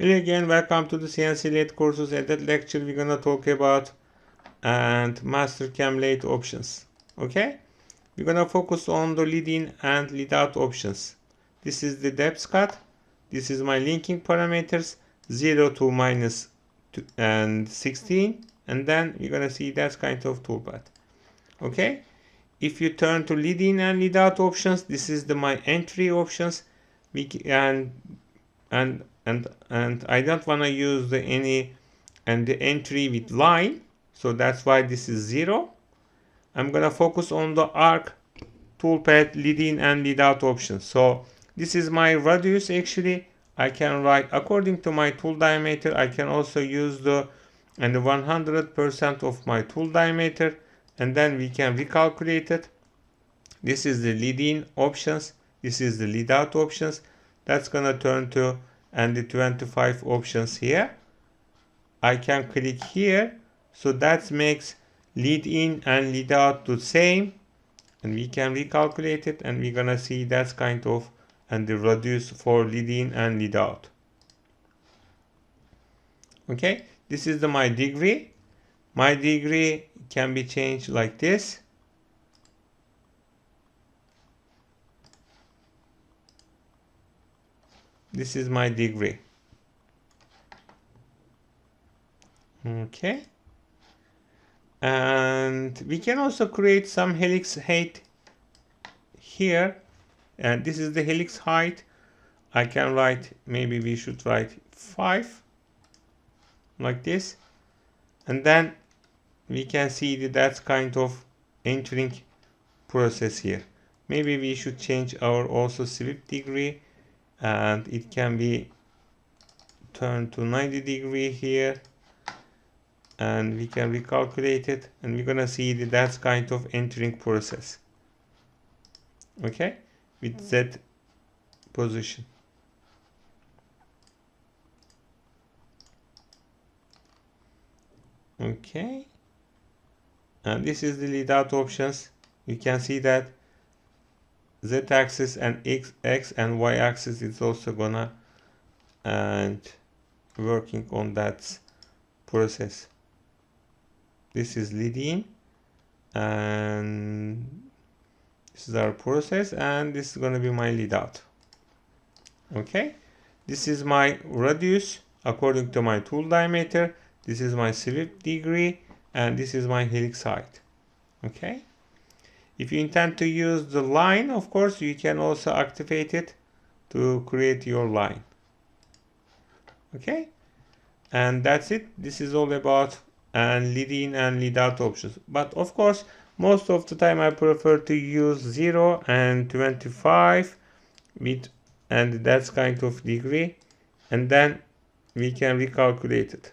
Hello again, welcome to the CNC Lathe courses. At that lecture we're gonna talk about Mastercam Lathe options. Okay, we're gonna focus on the lead in and lead out options. This is the depth cut. This is my linking parameters 0 to minus 2 and 16, and then we're gonna see that kind of toolpath. Okay, if you turn to lead in and lead out options, this is my entry options. We can and I don't want to use the entry with line, so that's why this is 0. I'm gonna focus on the arc, toolpath, lead in and lead out options. So this is my radius. Actually I can write according to my tool diameter. I can also use the 100% of my tool diameter, and then we can recalculate it. This is the lead in options, this is the lead out options. That's gonna turn to and the 25 options here. I can click here, so that makes lead in and lead out the same, and we can recalculate it, and we're gonna see that's kind of and the radius for lead in and lead out. Okay, this is my degree. My degree can be changed like this. This is my degree. Okay, and we can also create some helix height here, and this is the helix height. I can write, maybe we should write 5 like this, and then we can see that's kind of entering process here. Maybe we should change our also sweep degree, and it can be turned to 90 degree here, and we can recalculate it, and we're gonna see that's kind of entering process. Okay, with Z position. Okay, and this is the lead out options. You can see that Z axis and X and Y axis is also gonna and working on that process. This is lead in, and this is our process, and this is gonna be my lead out. Okay, this is my radius according to my tool diameter. This is my sweep degree, and this is my helix height. Okay, if you intend to use the line, of course you can also activate it to create your line. Okay, and that's it. This is all about lead in and lead out options. But of course most of the time I prefer to use 0 and 25 with, and that's kind of degree, and then we can recalculate it.